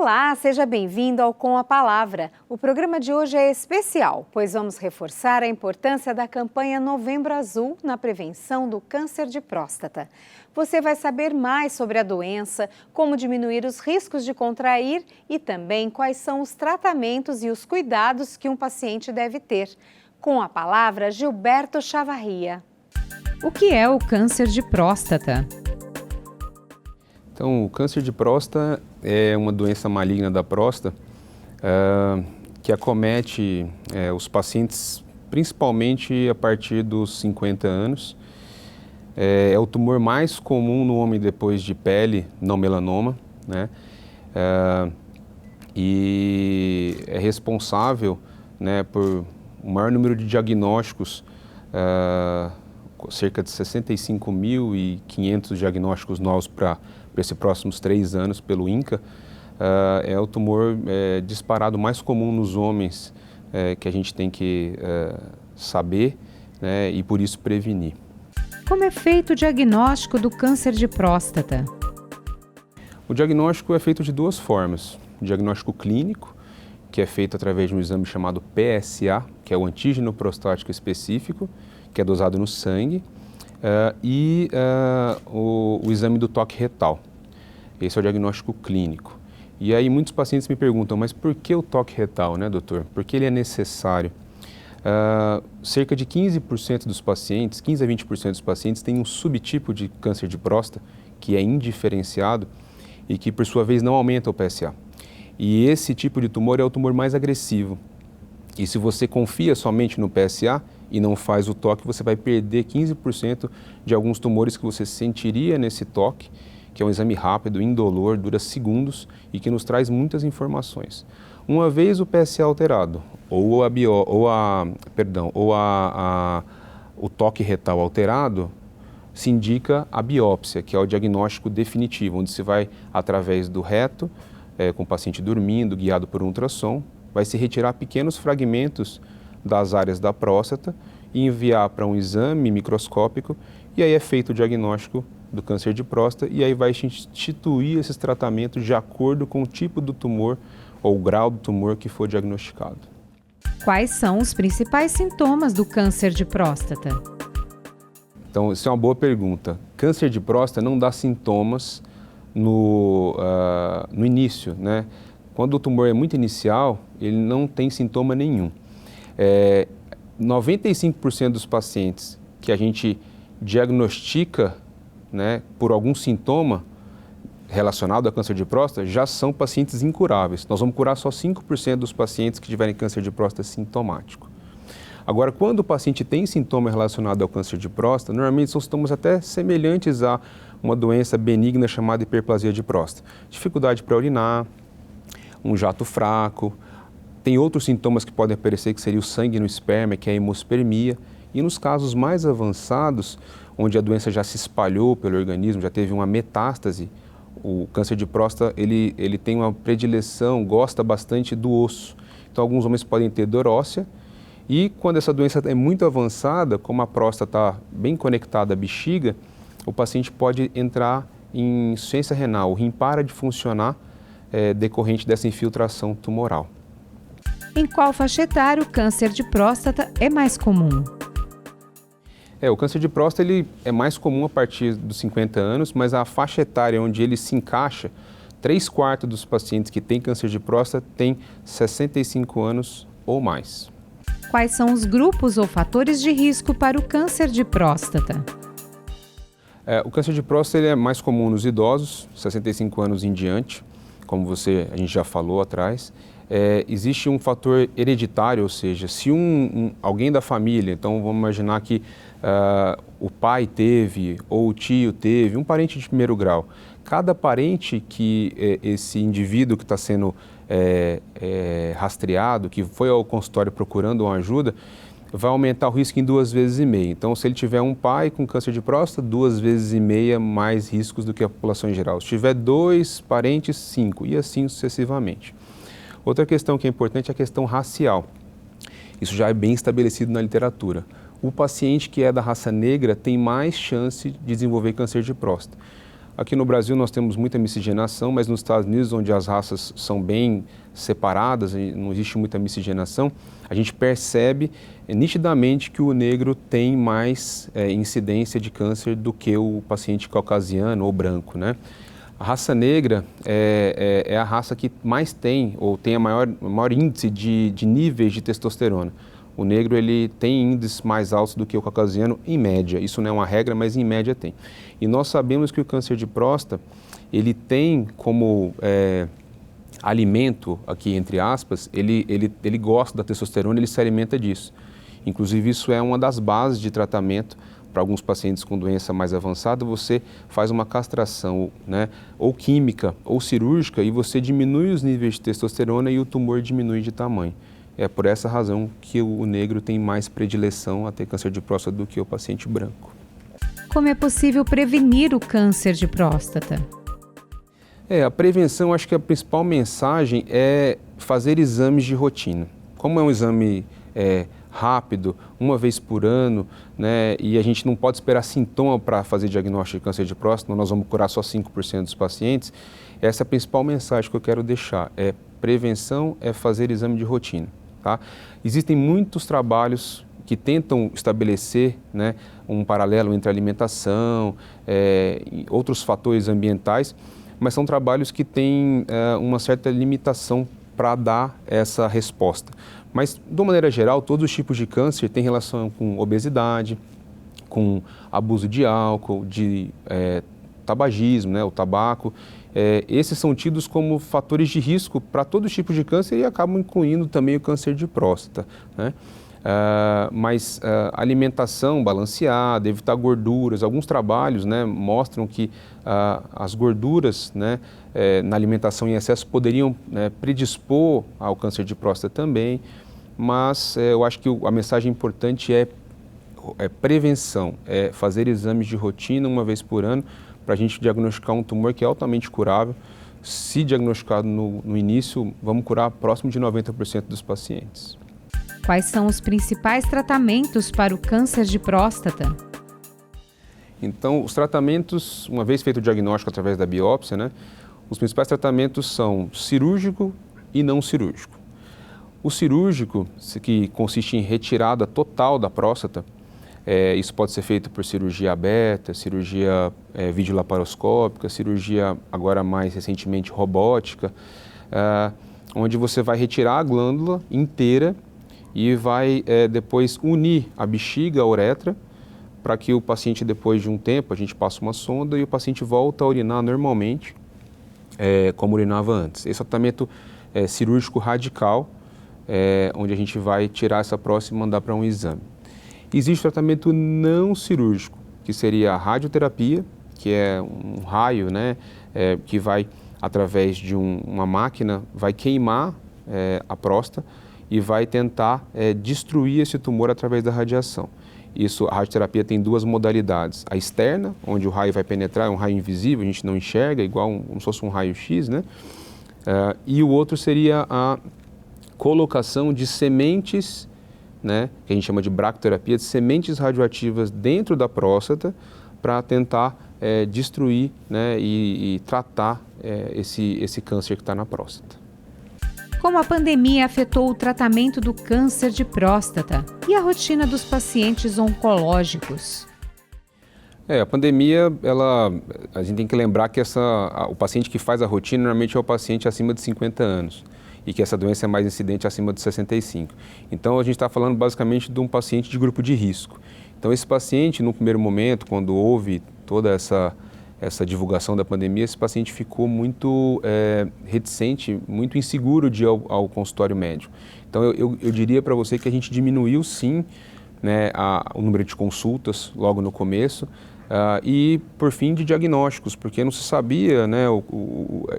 Olá, seja bem-vindo ao Com a Palavra. O programa de hoje é especial, pois vamos reforçar a importância da campanha Novembro Azul na prevenção do câncer de próstata. Você vai saber mais sobre a doença, como diminuir os riscos de contrair e também quais são os tratamentos e os cuidados que um paciente deve ter. Com a palavra, Gilberto Chavarria. O que é o câncer de próstata? Então, o câncer de próstata é uma doença maligna da próstata que acomete os pacientes principalmente a partir dos 50 anos. É o tumor mais comum no homem depois de pele, não melanoma, né? E é responsável, né, por o maior número de diagnósticos, cerca de 65.500 diagnósticos novos para esses próximos 3 anos pelo INCA. É o tumor disparado mais comum nos homens que a gente tem que saber, né, e por isso prevenir. Como é feito o diagnóstico do câncer de próstata? O diagnóstico é feito de 2 formas. O diagnóstico clínico, que é feito através de um exame chamado PSA, que é o antígeno prostático específico, que é dosado no sangue, e o exame do toque retal. Esse é o diagnóstico clínico. E aí muitos pacientes me perguntam, mas por que o toque retal, né, doutor? Por que ele é necessário? Cerca de 15% dos pacientes, 15 a 20% dos pacientes têm um subtipo de câncer de próstata que é indiferenciado e que, por sua vez, não aumenta o PSA. E esse tipo de tumor é o tumor mais agressivo. E se você confia somente no PSA e não faz o toque, você vai perder 15% de alguns tumores que você sentiria nesse toque, que é um exame rápido, indolor, dura segundos e que nos traz muitas informações. Uma vez o PSA alterado, ou o toque retal alterado, se indica a biópsia, que é o diagnóstico definitivo, onde se vai, através do reto, com o paciente dormindo, guiado por um ultrassom, vai se retirar pequenos fragmentos das áreas da próstata e enviar para um exame microscópico, e aí é feito o diagnóstico do câncer de próstata, e aí vai instituir esses tratamentos de acordo com o tipo do tumor ou o grau do tumor que for diagnosticado. Quais são os principais sintomas do câncer de próstata? Então, isso é uma boa pergunta. Câncer de próstata não dá sintomas no início, né? Quando o tumor é muito inicial, ele não tem sintoma nenhum. 95% dos pacientes que a gente diagnostica, né, por algum sintoma relacionado a câncer de próstata já são pacientes incuráveis. Nós vamos curar só 5% dos pacientes que tiverem câncer de próstata sintomático. Agora, quando o paciente tem sintoma relacionado ao câncer de próstata, normalmente são sintomas até semelhantes a uma doença benigna chamada hiperplasia de próstata. Dificuldade para urinar, um jato fraco. Tem outros sintomas que podem aparecer, que seria o sangue no esperma, que é a hemospermia. E nos casos mais avançados, onde a doença já se espalhou pelo organismo, já teve uma metástase, o câncer de próstata ele tem uma predileção, gosta bastante do osso. Então, alguns homens podem ter dor óssea e quando essa doença é muito avançada, como a próstata está bem conectada à bexiga, o paciente pode entrar em insuficiência renal. O rim para de funcionar decorrente dessa infiltração tumoral. Em qual faixa etária o câncer de próstata é mais comum? O câncer de próstata ele é mais comum a partir dos 50 anos, mas a faixa etária onde ele se encaixa, 3/4 dos pacientes que têm câncer de próstata têm 65 anos ou mais. Quais são os grupos ou fatores de risco para o câncer de próstata? O câncer de próstata ele é mais comum nos idosos, 65 anos em diante, como a gente já falou atrás. Existe um fator hereditário, ou seja, se alguém da família, então vamos imaginar que o pai teve ou o tio teve, um parente de primeiro grau. Cada parente que esse indivíduo que está sendo rastreado, que foi ao consultório procurando uma ajuda, vai aumentar o risco em 2,5 vezes. Então, se ele tiver um pai com câncer de próstata, 2,5 vezes mais riscos do que a população em geral. Se tiver 2 parentes, 5, e assim sucessivamente. Outra questão que é importante é a questão racial. Isso já é bem estabelecido na literatura. O paciente que é da raça negra tem mais chance de desenvolver câncer de próstata. Aqui no Brasil nós temos muita miscigenação, mas nos Estados Unidos, onde as raças são bem separadas, e não existe muita miscigenação, a gente percebe nitidamente que o negro tem mais incidência de câncer do que o paciente caucasiano ou branco, né? A raça negra é a raça que mais tem, ou tem o maior índice de níveis de testosterona. O negro ele tem índices mais altos do que o caucasiano, em média. Isso não é uma regra, mas em média tem. E nós sabemos que o câncer de próstata, ele tem como alimento, aqui entre aspas, ele gosta da testosterona, ele se alimenta disso. Inclusive, isso é uma das bases de tratamento para alguns pacientes com doença mais avançada. Você faz uma castração, né, ou química ou cirúrgica, e você diminui os níveis de testosterona e o tumor diminui de tamanho. É por essa razão que o negro tem mais predileção a ter câncer de próstata do que o paciente branco. Como é possível prevenir o câncer de próstata? A prevenção, acho que a principal mensagem é fazer exames de rotina. Como é um exame rápido, uma vez por ano, né, e a gente não pode esperar sintoma para fazer diagnóstico de câncer de próstata, nós vamos curar só 5% dos pacientes. Essa é a principal mensagem que eu quero deixar. Prevenção é fazer exame de rotina. Tá? Existem muitos trabalhos que tentam estabelecer, né, um paralelo entre alimentação e outros fatores ambientais, mas são trabalhos que têm uma certa limitação para dar essa resposta. Mas, de uma maneira geral, todos os tipos de câncer têm relação com obesidade, com abuso de álcool, de tabagismo, né, o tabaco. Esses são tidos como fatores de risco para todos os tipos de câncer e acabam incluindo também o câncer de próstata, né? Mas alimentação balanceada, evitar gorduras, alguns trabalhos, né, mostram que as gorduras, né, na alimentação em excesso poderiam, né, predispor ao câncer de próstata também, mas eu acho que a mensagem importante é prevenção, é fazer exames de rotina uma vez por ano, para a gente diagnosticar um tumor que é altamente curável. Se diagnosticado no início, vamos curar próximo de 90% dos pacientes. Quais são os principais tratamentos para o câncer de próstata? Então, os tratamentos, uma vez feito o diagnóstico através da biópsia, né, os principais tratamentos são cirúrgico e não cirúrgico. O cirúrgico, que consiste em retirada total da próstata, isso pode ser feito por cirurgia aberta, cirurgia videolaparoscópica, cirurgia agora mais recentemente robótica, onde você vai retirar a glândula inteira e vai depois unir a bexiga, a uretra, para que o paciente, depois de um tempo, a gente passa uma sonda e o paciente volta a urinar normalmente, como urinava antes. Esse é o tratamento cirúrgico radical, onde a gente vai tirar essa próstata e mandar para um exame. Existe o tratamento não cirúrgico, que seria a radioterapia, que é um raio, né, que vai, através de uma máquina, vai queimar a próstata e vai tentar destruir esse tumor através da radiação. A radioterapia tem duas modalidades. A externa, onde o raio vai penetrar, é um raio invisível, a gente não enxerga, igual como se fosse um raio-x, né? E o outro seria a colocação de sementes, né, que a gente chama de bractoterapia, de sementes radioativas dentro da próstata para tentar destruir, né, e tratar esse câncer que está na próstata. Como a pandemia afetou o tratamento do câncer de próstata e a rotina dos pacientes oncológicos? A pandemia, a gente tem que lembrar que o paciente que faz a rotina normalmente é o paciente acima de 50 anos. E que essa doença é mais incidente acima de 65. Então, a gente está falando basicamente de um paciente de grupo de risco. Então, esse paciente, no primeiro momento, quando houve toda essa divulgação da pandemia, esse paciente ficou muito reticente, muito inseguro de ir ao consultório médico. Então, eu diria para você que a gente diminuiu, sim, né, o número de consultas logo no começo, e, por fim, de diagnósticos, porque não se sabia, né,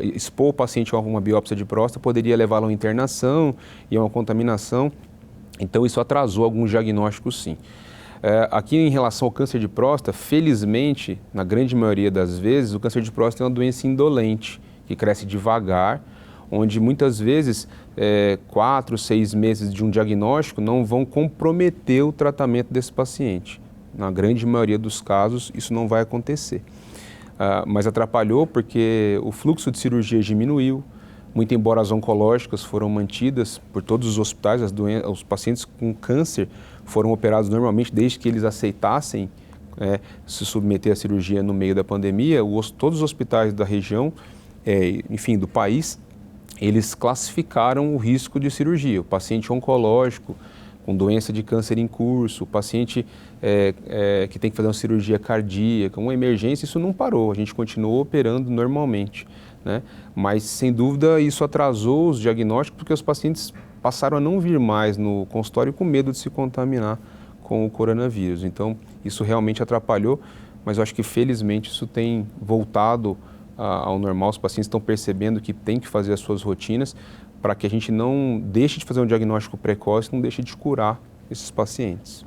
expor o paciente a uma biópsia de próstata poderia levá-lo a uma internação e a uma contaminação, então isso atrasou alguns diagnósticos, sim. Aqui, em relação ao câncer de próstata, felizmente, na grande maioria das vezes, o câncer de próstata é uma doença indolente, que cresce devagar, onde muitas vezes 4, 6 meses de um diagnóstico não vão comprometer o tratamento desse paciente. Na grande maioria dos casos, isso não vai acontecer. mas atrapalhou porque o fluxo de cirurgia diminuiu, muito embora as oncológicas foram mantidas por todos os hospitais, os pacientes com câncer foram operados normalmente desde que eles aceitassem se submeter à cirurgia no meio da pandemia. Todos os hospitais da região, enfim, do país, eles classificaram o risco de cirurgia. O paciente oncológico, com doença de câncer em curso, o paciente que tem que fazer uma cirurgia cardíaca, uma emergência, isso não parou, a gente continuou operando normalmente, né? Mas, sem dúvida, isso atrasou os diagnósticos porque os pacientes passaram a não vir mais no consultório com medo de se contaminar com o coronavírus. Então, isso realmente atrapalhou, mas eu acho que, felizmente, isso tem voltado ao normal. Os pacientes estão percebendo que tem que fazer as suas rotinas para que a gente não deixe de fazer um diagnóstico precoce, não deixe de curar esses pacientes.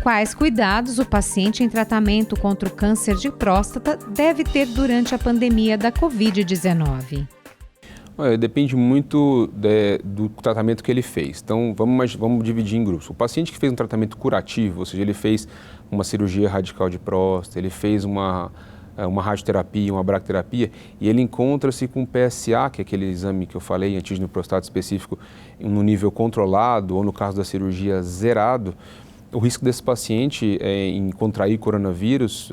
Quais cuidados o paciente em tratamento contra o câncer de próstata deve ter durante a pandemia da Covid-19? Depende muito do tratamento que ele fez. Então, vamos dividir em grupos. O paciente que fez um tratamento curativo, ou seja, ele fez uma cirurgia radical de próstata, ele fez uma radioterapia, uma bracterapia, e ele encontra-se com PSA, que é aquele exame que eu falei, antígeno prostático específico, no nível controlado, ou no caso da cirurgia zerado, o risco desse paciente em contrair coronavírus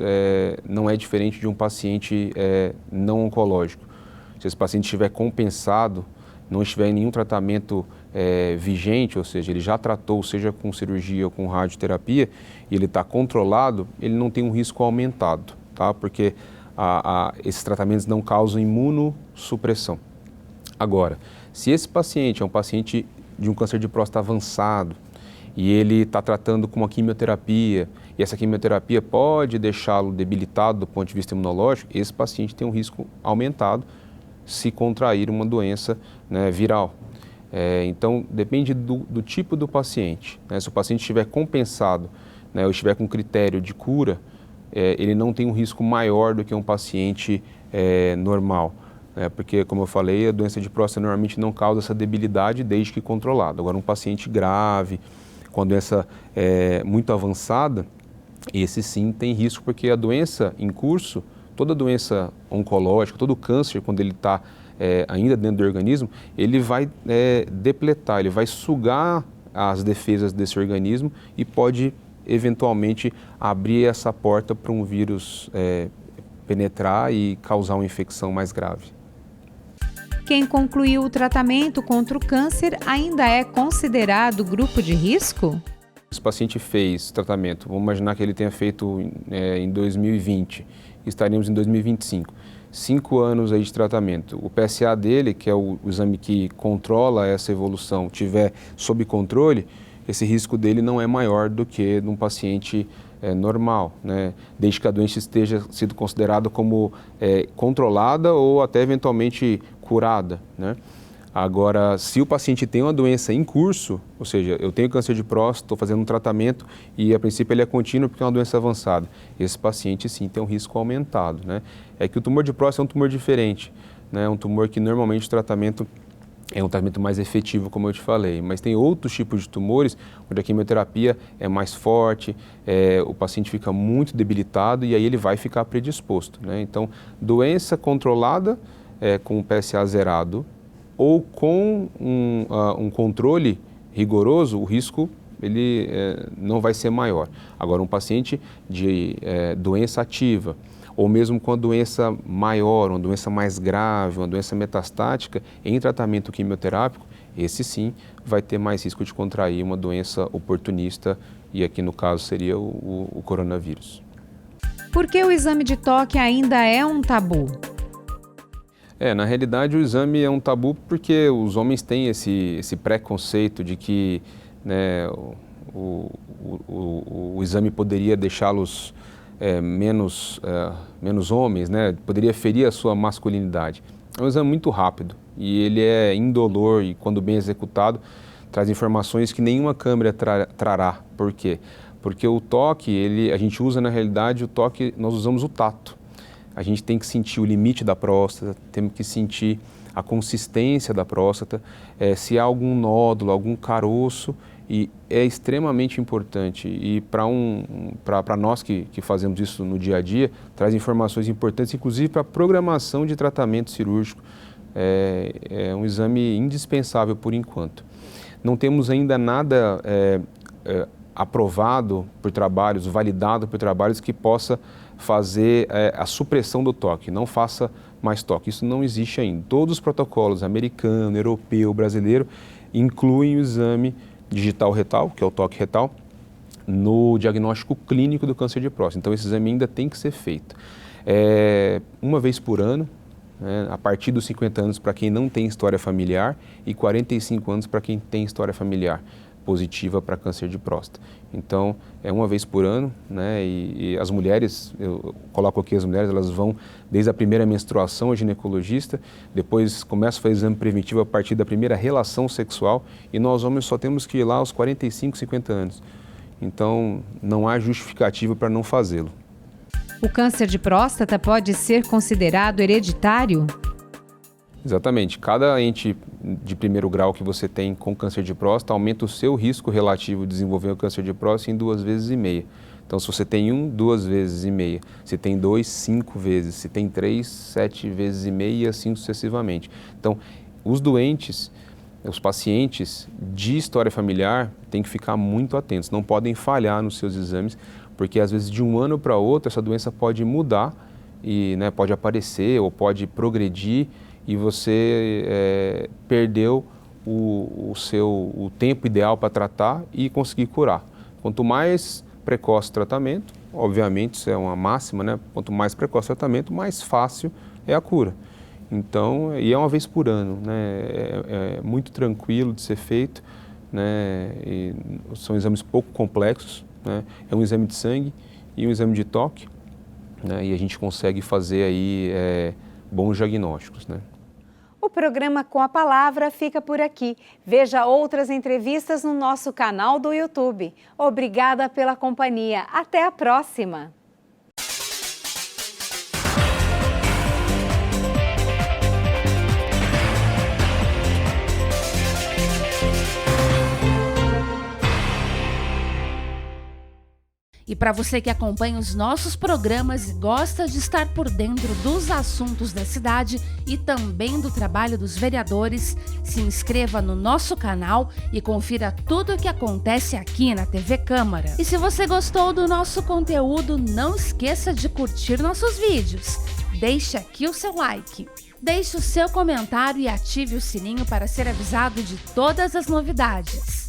não é diferente de um paciente não oncológico. Se esse paciente estiver compensado, não estiver em nenhum tratamento vigente, ou seja, ele já tratou, seja com cirurgia ou com radioterapia, e ele está controlado, ele não tem um risco aumentado, tá? Porque esses tratamentos não causam imunossupressão. Agora, se esse paciente é um paciente de um câncer de próstata avançado, e ele está tratando com uma quimioterapia, e essa quimioterapia pode deixá-lo debilitado do ponto de vista imunológico, esse paciente tem um risco aumentado se contrair uma doença, né, viral. Então, depende do tipo do paciente, né? Se o paciente estiver compensado, né, ou estiver com critério de cura, ele não tem um risco maior do que um paciente normal. Porque, como eu falei, a doença de próstata normalmente não causa essa debilidade desde que controlada. Agora, um paciente grave, com a doença muito avançada, esse sim tem risco, porque a doença em curso, toda doença oncológica, todo câncer, quando ele está ainda dentro do organismo, ele vai depletar, ele vai sugar as defesas desse organismo e pode eventualmente abrir essa porta para um vírus penetrar e causar uma infecção mais grave. Quem concluiu o tratamento contra o câncer ainda é considerado grupo de risco? Se o paciente fez tratamento, vamos imaginar que ele tenha feito em 2020, estaremos em 2025, 5 anos aí de tratamento. O PSA dele, que é o exame que controla essa evolução, tiver sob controle, esse risco dele não é maior do que de um paciente normal, né? Desde que a doença esteja sido considerada como controlada ou até eventualmente curada, né? Agora, se o paciente tem uma doença em curso, ou seja, eu tenho câncer de próstata, estou fazendo um tratamento e a princípio ele é contínuo porque é uma doença avançada, esse paciente sim tem um risco aumentado, né? É que o tumor de próstata é um tumor diferente, né? É um tumor que normalmente o tratamento é um tratamento mais efetivo, como eu te falei, mas tem outros tipos de tumores onde a quimioterapia é mais forte, o paciente fica muito debilitado e aí ele vai ficar predisposto, né? Então, doença controlada com o PSA zerado ou com um controle rigoroso, o risco ele não vai ser maior. Agora, um paciente de doença ativa, ou mesmo com a doença maior, uma doença mais grave, uma doença metastática, em tratamento quimioterápico, esse sim vai ter mais risco de contrair uma doença oportunista, e aqui no caso seria o coronavírus. Por que o exame de toque ainda é um tabu? Na realidade, o exame é um tabu porque os homens têm esse preconceito de que, né, o exame poderia deixá-los menos homens, né? Poderia ferir a sua masculinidade. É um exame muito rápido e ele é indolor e, quando bem executado, traz informações que nenhuma câmera trará. Por quê? Porque o toque, a gente usa na realidade o toque, nós usamos o tato. A gente tem que sentir o limite da próstata, temos que sentir a consistência da próstata, se há algum nódulo, algum caroço, e é extremamente importante. E para nós que fazemos isso no dia a dia, traz informações importantes, inclusive para a programação de tratamento cirúrgico. É um exame indispensável por enquanto. Não temos ainda nada aprovado por trabalhos, validado por trabalhos que possa fazer a supressão do toque, não faça mais toque. Isso não existe ainda. Todos os protocolos americano, europeu, brasileiro incluem o exame digital retal, que é o toque retal, no diagnóstico clínico do câncer de próstata. Então esse exame ainda tem que ser feito. Uma vez por ano, a partir dos 50 anos para quem não tem história familiar e 45 anos para quem tem história familiar positiva para câncer de próstata. Então, é uma vez por ano, né? E as mulheres, eu coloco aqui as mulheres, elas vão desde a primeira menstruação ao ginecologista, depois começa a fazer exame preventivo a partir da primeira relação sexual e nós homens só temos que ir lá aos 45, 50 anos. Então, não há justificativa para não fazê-lo. O câncer de próstata pode ser considerado hereditário? Exatamente. Cada ente de primeiro grau que você tem com câncer de próstata aumenta o seu risco relativo de desenvolver o câncer de próstata em 2,5 vezes. Então, se você tem 1, 2,5 vezes. Se tem 2, 5 vezes. Se tem 3, 7,5 vezes e assim sucessivamente. Então, os doentes, os pacientes de história familiar têm que ficar muito atentos. Não podem falhar nos seus exames, porque às vezes de um ano para outro essa doença pode mudar e pode aparecer ou pode progredir e você perdeu o tempo ideal para tratar e conseguir curar. Quanto mais precoce o tratamento, obviamente isso é uma máxima, né? Quanto mais precoce o tratamento, mais fácil é a cura. Então, e é uma vez por ano, né? É muito tranquilo de ser feito, né? E são exames pouco complexos, né? É um exame de sangue e um exame de toque, né? E a gente consegue fazer aí bons diagnósticos, né? O programa Com a Palavra fica por aqui. Veja outras entrevistas no nosso canal do YouTube. Obrigada pela companhia. Até a próxima! E para você que acompanha os nossos programas e gosta de estar por dentro dos assuntos da cidade e também do trabalho dos vereadores, se inscreva no nosso canal e confira tudo o que acontece aqui na TV Câmara. E se você gostou do nosso conteúdo, não esqueça de curtir nossos vídeos. Deixe aqui o seu like. Deixe o seu comentário e ative o sininho para ser avisado de todas as novidades.